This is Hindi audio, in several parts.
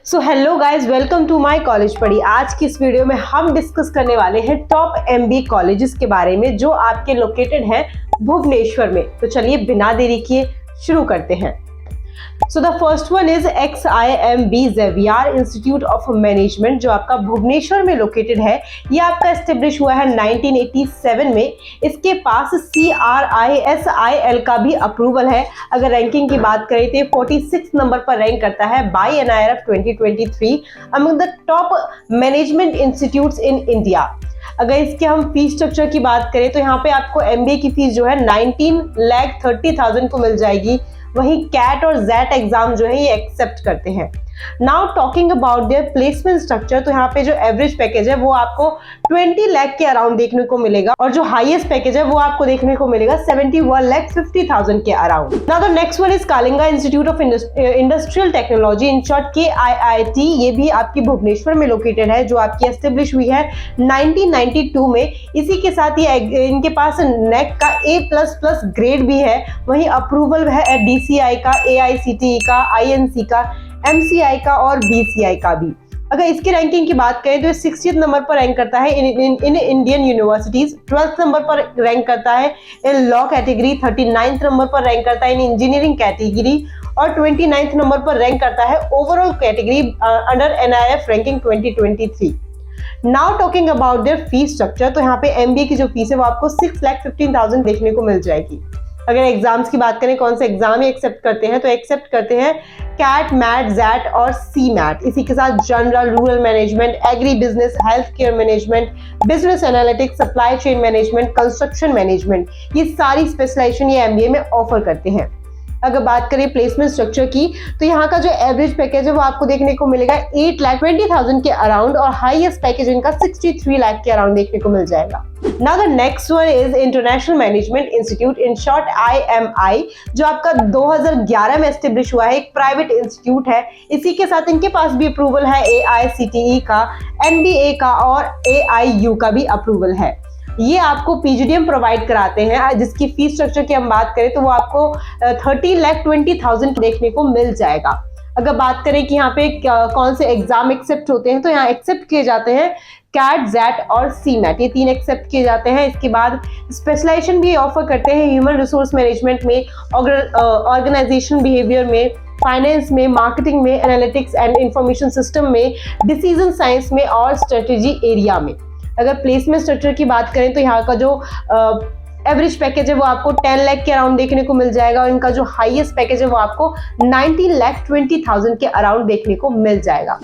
So hello guys, welcome to my college पढ़ी। आज की इस वीडियो में हम डिस्कस करने वाले हैं टॉप एमबीए कॉलेजेस के बारे में जो आपके लोकेटेड हैं भुवनेश्वर में। तो चलिए बिना देरी किए शुरू करते हैं। So the first one is XIMB Xavier institute of management जो आपका भुवनेश्वर में लोकेटेड है। ये आपका एस्टेब्लिश हुआ है 1987 में। इसके पास CRISIL का भी अप्रूवल है। अगर रैंकिंग की बात करें तो 46 नंबर पर रैंक करता है by NIRF 2023 among the top management institutes in India. अगर इसके हम फीस स्ट्रक्चर की बात करें तो यहाँ पे आपको MBA की फीस जो है 19,30,000 को मिल जाएगी। वहीं कैट और जैट एग्जाम जो है ये एक्सेप्ट करते हैं। Now talking about their placement structure, तो यहाँ पे जो एवरेज पैकेज है वो आपको 20 लाख के अराउंड देखने को मिलेगा और जो हाईएस्ट पैकेज है वो आपको देखने को मिलेगा 71,50,000 के around. Now the next one is Kalinga institute of industrial technology in short KIIT। ये भी आपकी भुवनेश्वर में लोकेटेड है जो आपकी एस्टेब्लिश हुई है 1992 में। इसी के साथ ये इनके पास NAAC का A++ ग्रेड भी है। वहीं अप्रूवल है DCI का, AICTE का, INC का, MCI का और BCI का भी। अगर इसकी रैंकिंग की बात करें तो 60th नंबर पर रैंक करता है in Indian universities, 12th number पर रैंक करता है in law category, 39th number पर रैंक करता है इन इंजीनियरिंग कैटेगरी और 29th नंबर पर रैंक करता है overall category under NIRF ranking 2023। Now talking about their fees structure, तो यहाँ पे MBA की जो फीस है वो आपको 6,15,000 देखने को मिल जाएगी। अगर एग्जाम्स की बात करें कौन से एग्जाम एक्सेप्ट करते हैं तो एक्सेप्ट करते हैं कैट, मैट, जैट और CMAT। इसी के साथ general, rural management, agri business, health care management, business analytics, supply chain management, construction management, ये सारी स्पेशलाइजेशन ये MBA में ऑफर करते हैं। अगर बात करें प्लेसमेंट स्ट्रक्चर की तो यहाँ का जो एवरेज पैकेज है वो आपको देखने को मिलेगा 8,20,000 के अराउंड और हाईएस्ट पैकेज इनका 63 लाख के अराउंड देखने को मिल जाएगा। Now the next one is international management institute in short IMI जो आपका 2011 में एस्टेब्लिश हुआ है। एक प्राइवेट इंस्टीट्यूट है। इसी के साथ इनके पास भी अप्रूवल है AICTE का, NBA का और AIU का भी अप्रूवल है। ये आपको PGDM प्रोवाइड कराते हैं जिसकी फीस स्ट्रक्चर की हम बात करें तो वो आपको 30,20,000 देखने को मिल जाएगा। अगर बात करें कि यहाँ पे कौन से एग्जाम एक्सेप्ट होते हैं तो यहाँ एक्सेप्ट किए जाते हैं कैट, जैट और CMAT, ये 3 एक्सेप्ट किए जाते हैं। इसके बाद स्पेशलाइजेशन भी ऑफर करते हैं ह्यूमन रिसोर्स मैनेजमेंट में, ऑर्गेनाइजेशन बिहेवियर में, फाइनेंस में, मार्केटिंग में, एनालिटिक्स एंड इंफॉर्मेशन सिस्टम में, डिसीजन साइंस में और स्ट्रेटेजी एरिया में। अगर प्लेसमेंट स्ट्रक्चर की बात करें तो यहाँ का जो एवरेज पैकेज है वो आपको 10 लाख के अराउंड देखने को मिल जाएगा और इनका जो हाईएस्ट पैकेज है वो आपको 19,20,000 के अराउंड देखने को मिल जाएगा।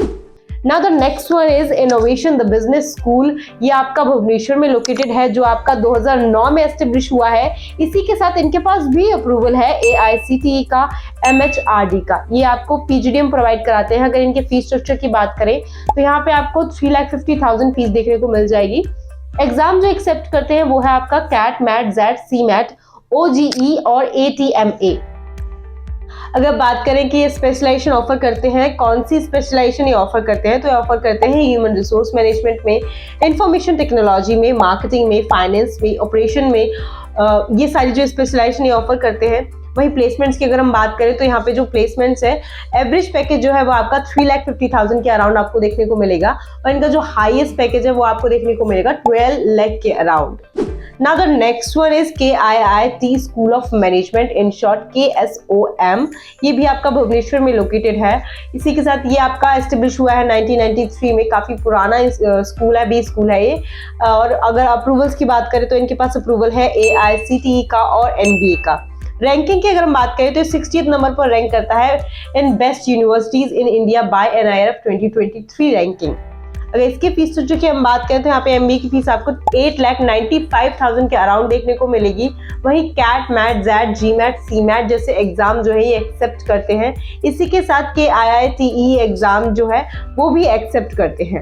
Now the next one is innovation the business school. ये आपका भुवनेश्वर में लोकेटेड है जो आपका 2009 में एस्टेब्लिश हुआ है। इसी के साथ इनके पास भी अप्रूवल है AICTE का, MHRD का। ये आपको PGDM प्रोवाइड कराते हैं। अगर इनके फीस स्ट्रक्चर की बात करें तो यहाँ पे आपको 3,50,000 फीस देखने को मिल जाएगी। एग्जाम जो एक्सेप्ट करते हैं वो है आपका CAT, MAT, XAT, CMAT, OGE और ATMA। अगर बात करें कि ये स्पेशलाइजेशन ऑफर करते हैं, कौन सी स्पेशलाइजेशन ये ऑफर करते हैं तो ये ऑफर करते हैं ह्यूमन रिसोर्स मैनेजमेंट में, इंफॉर्मेशन टेक्नोलॉजी में, मार्केटिंग में, फाइनेंस में, ऑपरेशन में, ये सारी जो स्पेशलाइजेशन ये ऑफर करते हैं। वहीं प्लेसमेंट्स की अगर हम बात करें तो यहाँ पे जो प्लेसमेंट्स है एवरेज पैकेज जो है वो आपका 3,50,000 के अराउंड आपको देखने को मिलेगा और इनका जो हाईएस्ट पैकेज है वो आपको देखने को मिलेगा 12 लाख के around. Now the next one is KIIT School of Management in short KSOM। ये भी आपका भुवनेश्वर में लोकेटेड है। इसी के साथ ये आपका एस्टेब्लिश हुआ है 1993 में। काफी पुराना स्कूल है, बी स्कूल है ये। और अगर अप्रूवल्स की बात करें तो इनके पास अप्रूवल है AICTE का और NBA का। रैंकिंग की अगर हम बात करें तो 60th नंबर पर रैंक करता है in best universities in India by NIRF 2023 ranking. अगर इसके फीस स्ट्रक्चर की हम बात करें तो यहाँ पे MBA की फीस आपको 8,95,000 के अराउंड देखने को मिलेगी। वहीं CAT, MAT, XAT, GMAT, CMAT जैसे एग्जाम जो है ये एक्सेप्ट करते हैं। इसी के साथ KIITE एग्जाम जो है वो भी एक्सेप्ट करते हैं।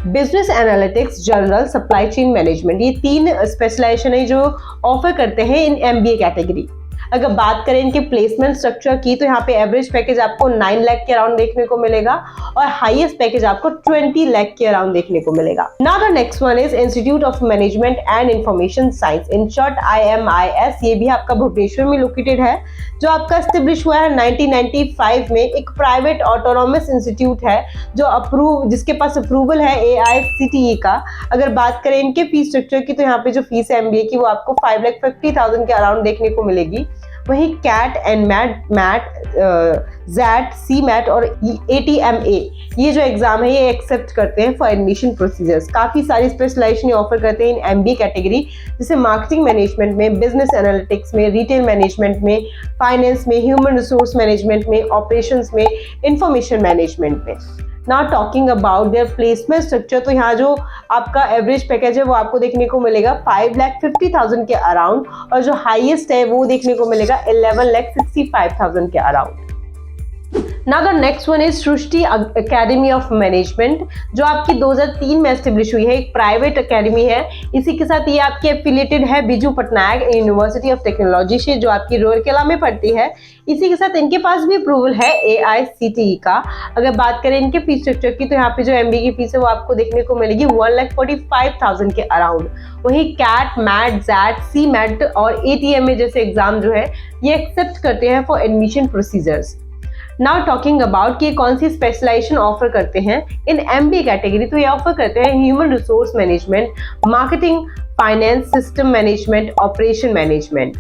Business analytics, general, supply chain management, ये 3 स्पेशलाइजेशन है जो ऑफर करते हैं इन MBA कैटेगरी। अगर बात करें इनके प्लेसमेंट स्ट्रक्चर की तो यहाँ पे एवरेज पैकेज आपको 9 लाख के अराउंड देखने को मिलेगा और हाईएस्ट पैकेज आपको 20 लाख के अराउंड देखने को मिलेगा। Now the next one is institute of management and information science, in short IMIS। ये भी आपका भुवनेश्वर में लोकेटेड है, जो आपका एस्टेब्लिश हुआ है 1995 में। एक प्राइवेट ऑटोनॉमस इंस्टीट्यूट है जिसके पास अप्रूवल है AICTE का। अगर बात करें इनके फीस स्ट्रक्चर की तो यहाँ पे जो फीस है MBA की वो आपको 5,50,000 के अराउंड देखने को मिलेगी। वहीं CAT and MAT XAT CMAT और ATMA ये जो एग्जाम है ये एक्सेप्ट करते हैं फॉर एडमिशन प्रोसीजर्स। काफी सारी स्पेशलाइजेशन ऑफर करते हैं इन MBA कैटेगरी, जैसे मार्केटिंग मैनेजमेंट में, बिजनेस एनालिटिक्स में, रिटेल मैनेजमेंट में, फाइनेंस में, ह्यूमन रिसोर्स मैनेजमेंट में, ऑपरेशंस में, इंफॉर्मेशन मैनेजमेंट में। Now talking about their placement structure, तो यहाँ जो आपका एवरेज पैकेज है वो आपको देखने को मिलेगा 5,50,000 के अराउंड और जो हाईएस्ट है वो देखने को मिलेगा 11,65,000 के around. Now the next one is Srishti academy of management, जो आपकी 2003 में एस्टेब्लिश हुई है। एक प्राइवेट अकेडमी है। इसी के साथ ये आपकी एफिलिएटेड है Biju Patnaik university of technology से, जो आपकी रूरकेला में पड़ती है। इसी के साथ इनके पास भी अप्रूवल है AICTE का। अगर बात करें इनके फीस स्ट्रक्चर की तो यहाँ पे जो MBA की फीस है वो आपको देखने को मिलेगी 1,45,000 के अराउंड। वहीं कैट, मैट, जैट, CMAT और ATMA जैसे एग्जाम जो है ये एक्सेप्ट करते हैं for admission procedures. Now talking about कि कौन सी स्पेशलाइजेशन ऑफर करते हैं इन MBA कैटेगरी, तो ये ऑफर करते हैं human resource management, marketing, finance, system management, operation management.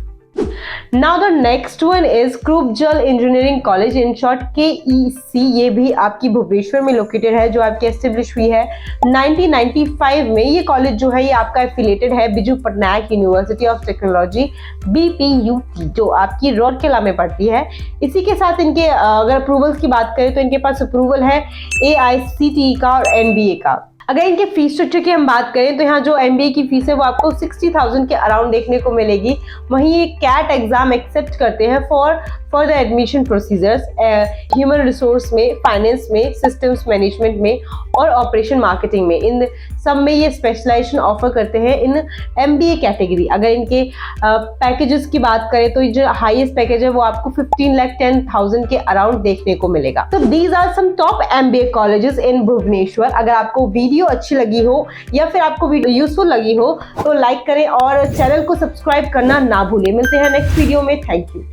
Now the next one is क्रूपजल engineering college, in short KEC। ये भी आपकी भुवनेश्वर में लोकेटेड है, जो आपकी एस्टेब्लिश हुई है 1995 में। ये कॉलेज जो है ये आपका एफिलिएटेड है Biju Patnaik university of technology BPUT, जो आपकी रूरकेला में पड़ती है। इसी के साथ इनके अगर अप्रूवल्स की बात करें तो इनके पास अप्रूवल है AICTE का और NBA का। अगर इनके फीस स्ट्रक्चर की हम बात करें तो यहाँ जो MBA की फीस है वो आपको 60,000 के अराउंड देखने को मिलेगी। वहीं ये कैट एग्जाम एक्सेप्ट करते हैं for the admission procedures human resource में, फाइनेंस में, सिस्टम्स मैनेजमेंट में और ऑपरेशन मार्केटिंग में। इन सब में ये स्पेशलाइजेशन ऑफर करते हैं इन MBA कैटेगरी। अगर इनके पैकेजेस की बात करें तो जो हाईएस्ट पैकेज है वो आपको 15,10,000 के अराउंड देखने को मिलेगा। तो these are some top MBA colleges in Bhubaneswar. अगर आपको वीडियो अच्छी लगी हो या फिर आपको वीडियो यूजफुल लगी हो तो लाइक करें और चैनल को सब्सक्राइब करना ना भूलें। मिलते हैं नेक्स्ट वीडियो में। Thank you.